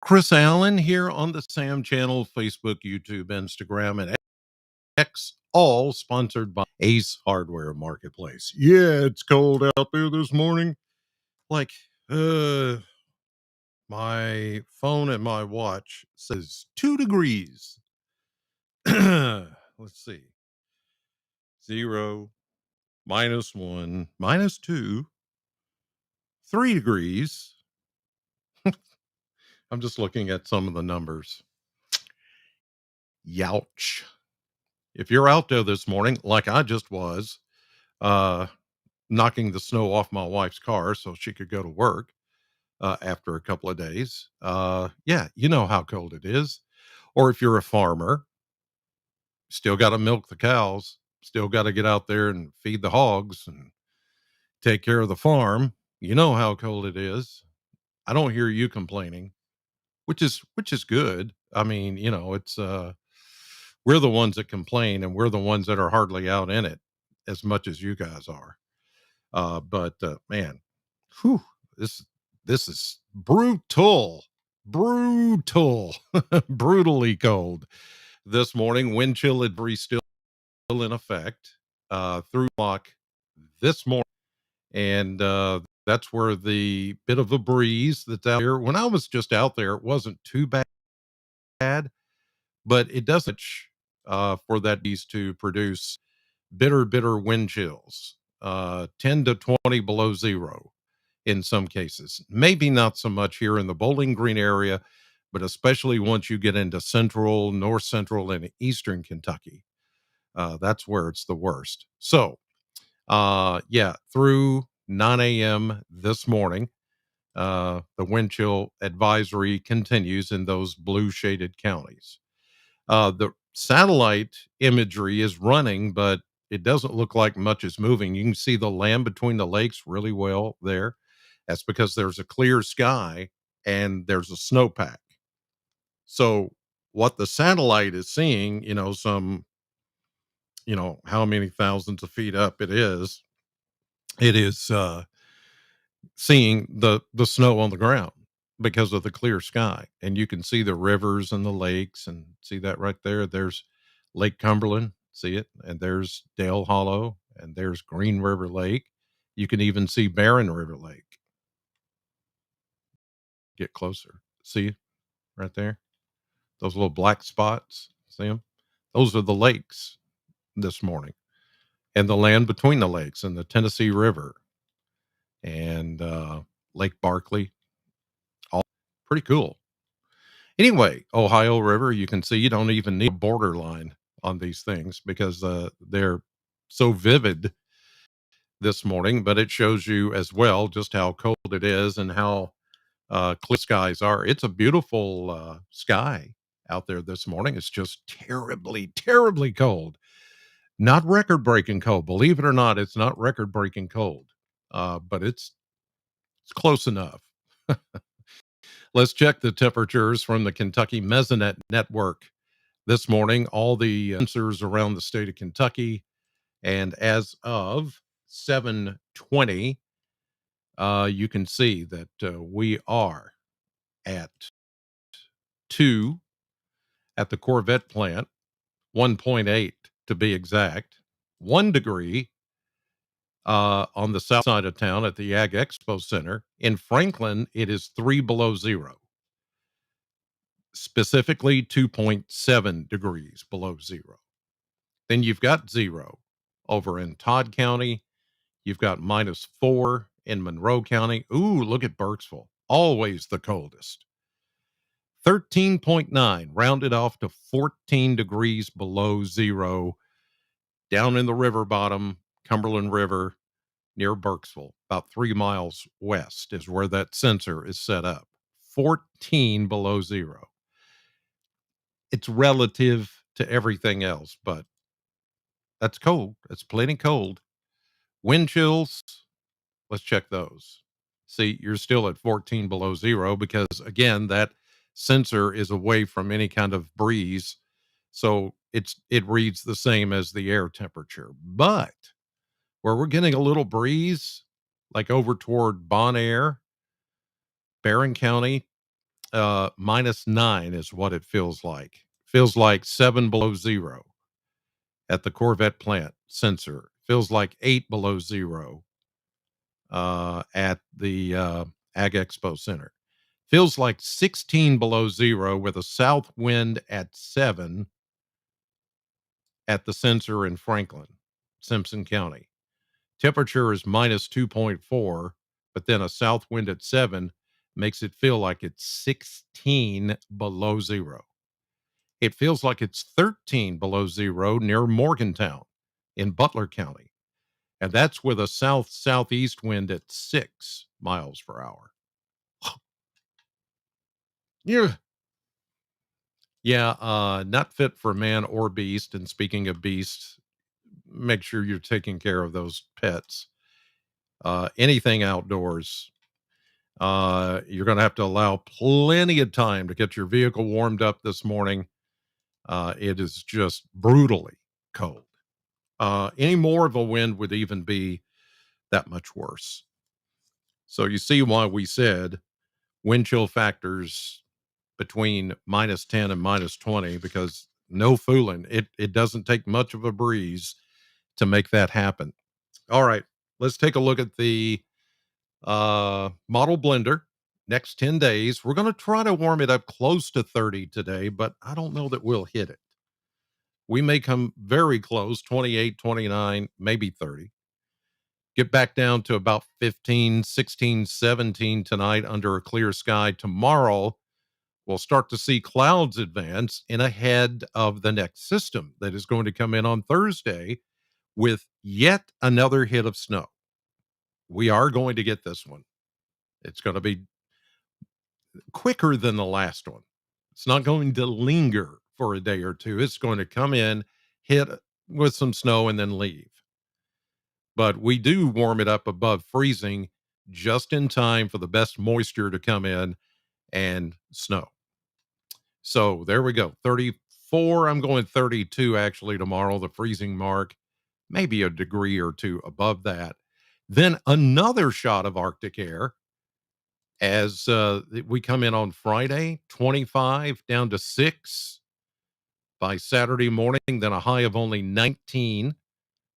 Chris Allen here on the Sam channel, Facebook, YouTube, Instagram, and X, all sponsored by Ace Hardware Marketplace. Yeah, it's cold out there this morning. Like, my phone and my watch says 2 degrees. Let's see. 0, -1, -2, 3 degrees. I'm just looking at some of the numbers. Youch. If you're out there this morning, like I just was, uh, knocking the snow off my wife's car so she could go to work after a couple of days. Yeah, you know how cold it is. Or if you're a farmer, still got to milk the cows, still got to get out there and feed the hogs and take care of the farm. You know how cold it is. I don't hear you complaining, which is good. I mean, it's we're the ones that complain and we're the ones that are hardly out in it as much as you guys are. But man, whew, this this is brutal, brutally cold this morning. Wind chill advisory still in effect through lock this morning, and that's where the bit of a breeze that's out here. When I was just out there, it wasn't too bad, but it doesn't for that breeze to produce bitter wind chills, 10 to 20 below zero in some cases. Maybe not so much here in the Bowling Green area, but especially once you get into central, north central, and eastern Kentucky. That's where it's the worst. So, yeah, through 9 a.m. this morning, the wind chill advisory continues in those blue shaded counties. The satellite imagery is running, but it doesn't look like much is moving. You can see the land between the lakes really well there. That's because there's a clear sky and there's a snowpack. So what the satellite is seeing, how many thousands of feet up it is seeing the snow on the ground because of the clear sky. And you can see the rivers and the lakes and see that right there. There's Lake Cumberland, see it, and there's Dale Hollow, and there's Green River Lake. You can even see Barren River Lake. Get closer. See it right there? Those little black spots, see them? Those are the lakes this morning, and the land between the lakes and the Tennessee River and Lake Barkley. All pretty cool. Anyway, Ohio River, you can see you don't even need a borderline on these things because they're so vivid this morning, but it shows you as well just how cold it is and how clear skies are. It's a beautiful sky out there this morning. It's just terribly cold. Not record breaking cold. Believe it or not, it's not record breaking cold, but it's close enough. Let's check the temperatures from the Kentucky Mesonet Network this morning. All the sensors around the state of Kentucky, and as of 7:20, you can see that we are at 2 at the Corvette plant, 1.8 to be exact, 1 degree on the south side of town at the Ag Expo Center. In Franklin, it is 3 below zero, specifically 2.7 degrees below zero. Then you've got zero over in Todd County. You've got -4 in Monroe County. Ooh, look at Burkesville, always the coldest. 13.9, rounded off to 14 degrees below zero down in the river bottom, Cumberland River, near Burkesville, about 3 miles west is where that sensor is set up. 14 below zero. It's relative to everything else, but that's cold. That's plenty cold. Wind chills, let's check those. See, you're still at 14 below zero because, again, that sensor is away from any kind of breeze. So it reads the same as the air temperature. But where we're getting a little breeze, like over toward Bon Air, Barron County, -9 is what it feels like. Feels like 7 below 0 at the Corvette plant sensor. Feels like 8 below 0 at the Ag Expo Center. Feels like 16 below 0 with a south wind at 7 at the sensor in Franklin, Simpson County. Temperature is -2.4, but then a south wind at 7 makes it feel like it's 16 below 0. It feels like it's 13 below 0 near Morgantown in Butler County. And that's with a south southeast wind at 6 miles per hour. Yeah. Yeah, not fit for man or beast. And speaking of beasts, make sure you're taking care of those pets. Anything outdoors, you're going to have to allow plenty of time to get your vehicle warmed up this morning. It is just brutally cold. Any more of a wind would even be that much worse. So you see why we said wind chill factors between -10 and -20, because no fooling. It doesn't take much of a breeze to make that happen. All right, let's take a look at the model blender. Next 10 days, we're going to try to warm it up close to 30 today, but I don't know that we'll hit it. We may come very close, 28, 29, maybe 30. Get back down to about 15, 16, 17 tonight under a clear sky. Tomorrow, we'll start to see clouds advance in ahead of the next system that is going to come in on Thursday with yet another hit of snow. We are going to get this one. It's going to be quicker than the last one. It's not going to linger for a day or two. It's going to come in, hit with some snow, and then leave. But we do warm it up above freezing just in time for the best moisture to come in and snow. So there we go. 34. I'm going 32 actually tomorrow, the freezing mark, maybe a degree or two above that. Then another shot of Arctic air as we come in on Friday, 25 down to 6 by Saturday morning, then a high of only 19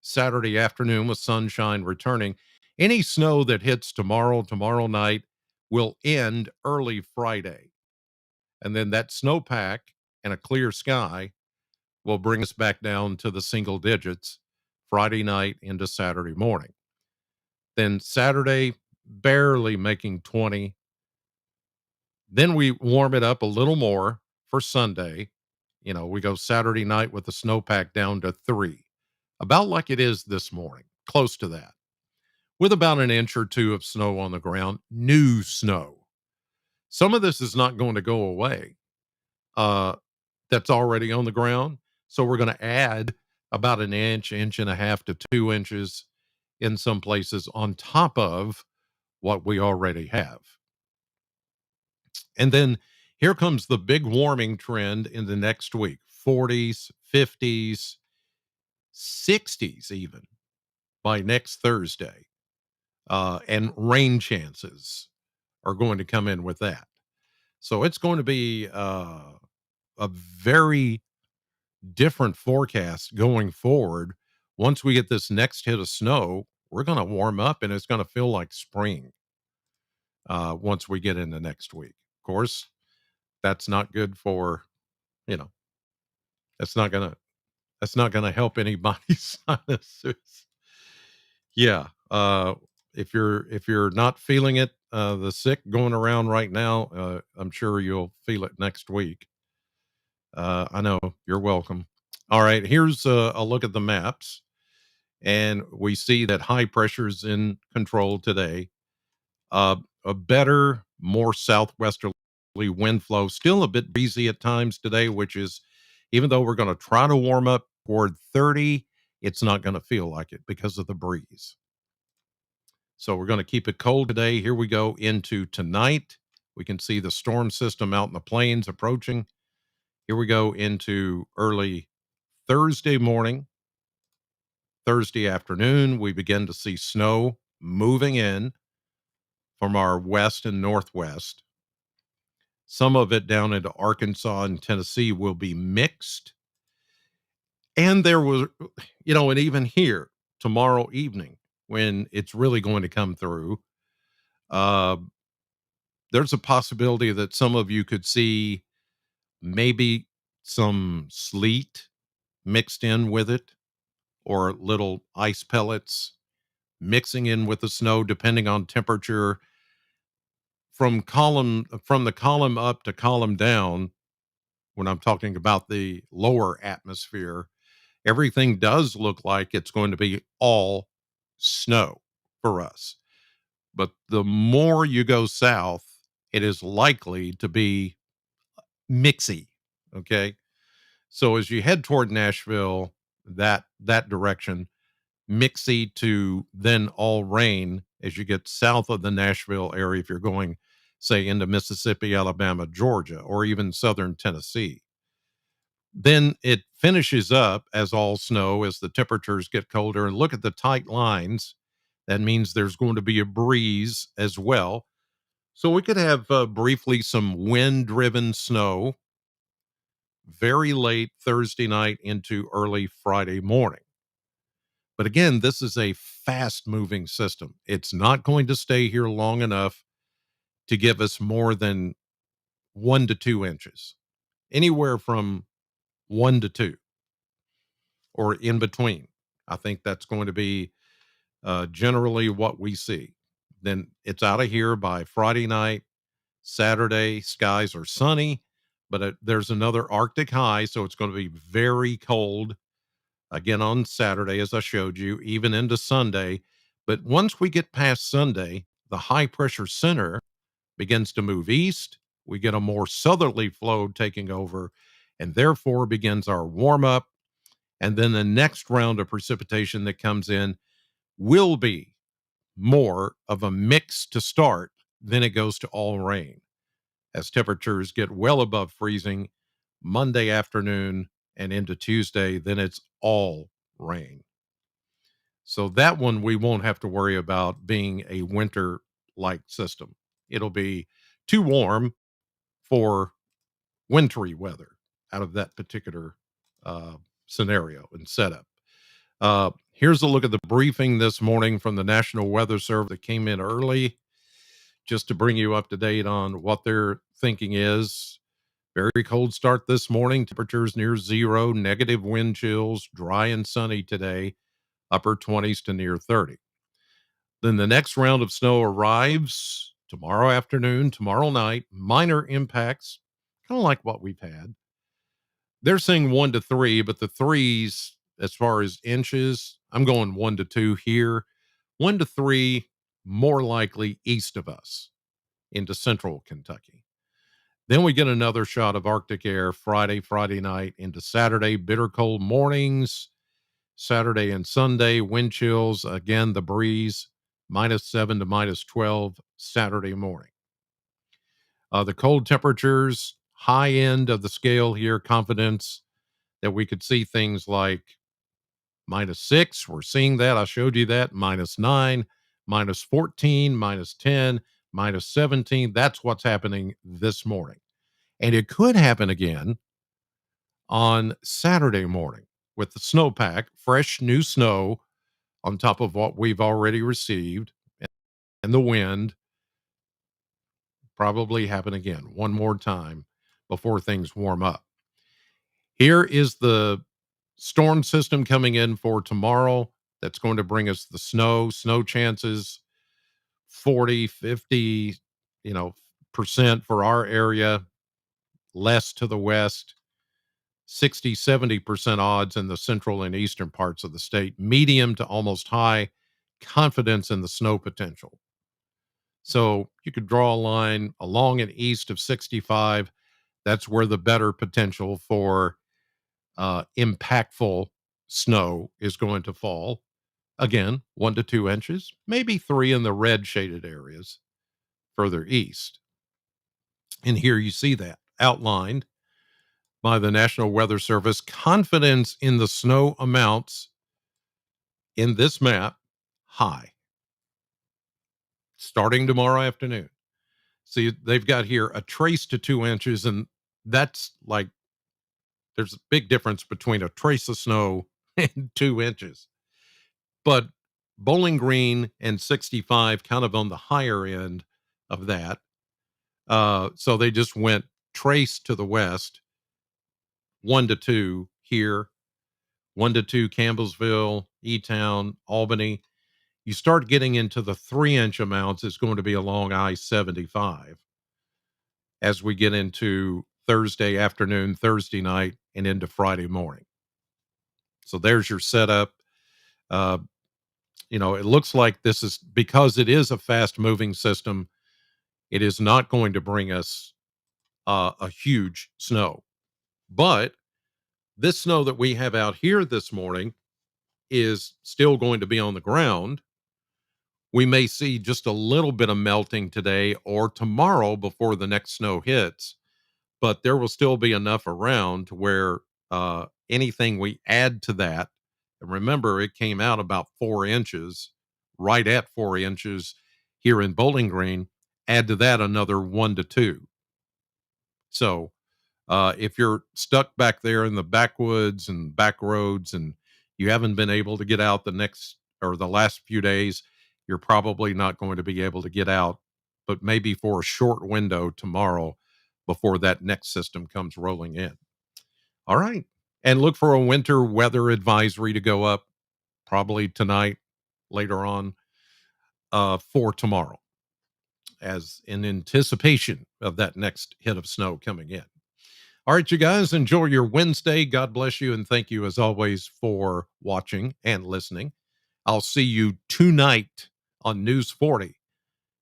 Saturday afternoon with sunshine returning. Any snow that hits tomorrow night will end early Friday. And then that snowpack and a clear sky will bring us back down to the single digits Friday night into Saturday morning. Then Saturday, barely making 20. Then we warm it up a little more for Sunday. You know, we go Saturday night with the snowpack down to 3, about like it is this morning, close to that, with about an inch or two of snow on the ground, new snow. Some of this is not going to go away. That's already on the ground. So we're going to add about an inch, inch and a half to 2 inches in some places on top of what we already have. And then here comes the big warming trend in the next week: 40s, 50s, 60s, even by next Thursday. And rain chances are going to come in with that. So it's going to be a very different forecast going forward. Once we get this next hit of snow, we're going to warm up and it's going to feel like spring once we get into next week. Of course, that's not good for, you know, that's not going to help anybody's sinuses. Yeah. If you're not feeling it, the sick going around right now, I'm sure you'll feel it next week. I know, you're welcome. All right, here's a look at the maps, and we see that high pressure's in control today. A better, more southwesterly wind flow, still a bit breezy at times today, which is, even though we're going to try to warm up toward 30, it's not going to feel like it because of the breeze. So we're going to keep it cold today. Here we go into tonight. We can see the storm system out in the plains approaching. Here we go into early Thursday morning, Thursday afternoon. We begin to see snow moving in from our west and northwest. Some of it down into Arkansas and Tennessee will be mixed. And there was, and even here tomorrow evening, when it's really going to come through, uh, there's a possibility that some of you could see maybe some sleet mixed in with it, or little ice pellets mixing in with the snow, depending on temperature. From the column up to column down, when I'm talking about the lower atmosphere, everything does look like it's going to be all snow for us. But the more you go south, it is likely to be mixy. Okay. So as you head toward Nashville, that direction, mixy to then all rain as you get south of the Nashville area, if you're going, say, into Mississippi, Alabama, Georgia, or even southern Tennessee. Then it finishes up as all snow as the temperatures get colder. And look at the tight lines. That means there's going to be a breeze as well. So we could have briefly some wind driven snow very late Thursday night into early Friday morning. But again, this is a fast moving system. It's not going to stay here long enough to give us more than 1 to 2 inches, anywhere from 1 to 2 or in between. I think that's going to be generally what we see. Then it's out of here by Friday night. Saturday, skies are sunny, but there's another Arctic high, so it's going to be very cold again on Saturday, as I showed you, even into Sunday. But once we get past Sunday, the high pressure center begins to move east. We get a more southerly flow taking over, and therefore begins our warm up. And then the next round of precipitation that comes in will be more of a mix to start. Then it goes to all rain as temperatures get well above freezing Monday afternoon and into Tuesday. Then it's all rain. So that one we won't have to worry about being a winter like system. It'll be too warm for wintry weather out of that particular uh, scenario and setup. Here's a look at the briefing this morning from the National Weather Service that came in early, just to bring you up to date on what their thinking is. Very cold start this morning, temperatures near zero, negative wind chills, dry and sunny today, upper 20s to near 30. Then the next round of snow arrives tomorrow afternoon, tomorrow night, minor impacts, kind of like what we've had. They're saying 1 to 3, but the threes, as far as inches, I'm going 1 to 2 here. 1 to 3, more likely east of us into central Kentucky. Then we get another shot of Arctic air Friday night into Saturday, bitter cold mornings, Saturday and Sunday, wind chills, again, the breeze, -7 to -12 Saturday morning. The cold temperatures, high end of the scale here, confidence that we could see things like -6. We're seeing that. I showed you that. -9, -14, -10, -17. That's what's happening this morning. And it could happen again on Saturday morning with the snowpack, fresh new snow on top of what we've already received, and the wind probably happen again one more time before things warm up. Here is the storm system coming in for tomorrow that's going to bring us the snow chances 40, 50, percent for our area, less to the west, 60, 70% odds in the central and eastern parts of the state, medium to almost high confidence in the snow potential. So you could draw a line along and east of 65. That's where the better potential for impactful snow is going to fall. Again, 1 to 2 inches, maybe 3 in the red shaded areas further east. And here you see that outlined by the National Weather Service. Confidence in the snow amounts in this map high starting tomorrow afternoon. See, they've got here a trace to 2 inches, and that's like there's a big difference between a trace of snow and 2 inches. But Bowling Green and 65 kind of on the higher end of that. So they just went trace to the west, 1 to 2 here, 1 to 2 Campbellsville, E Town, Albany. You start getting into the 3 inch amounts, it's going to be along I 75 as we get into Thursday afternoon, Thursday night, and into Friday morning. So there's your setup. Uh, it looks like this is because it is a fast moving system, it is not going to bring us a huge snow. But this snow that we have out here this morning is still going to be on the ground. We may see just a little bit of melting today or tomorrow before the next snow hits, but there will still be enough around to where anything we add to that, and remember, it came out about 4 inches, right at 4 inches here in Bowling Green, add to that another 1 to 2. So if you're stuck back there in the backwoods and back roads and you haven't been able to get out the next or the last few days, you're probably not going to be able to get out, but maybe for a short window tomorrow before that next system comes rolling in. All right. And look for a winter weather advisory to go up probably tonight, later on, for tomorrow, as in anticipation of that next hit of snow coming in. All right, you guys, enjoy your Wednesday. God bless you. And thank you, as always, for watching and listening. I'll see you tonight on News 40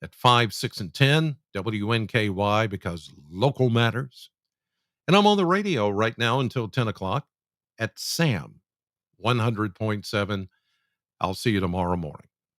at 5, 6, and 10, WNKY, because local matters. And I'm on the radio right now until 10 o'clock at SAM 100.7. I'll see you tomorrow morning.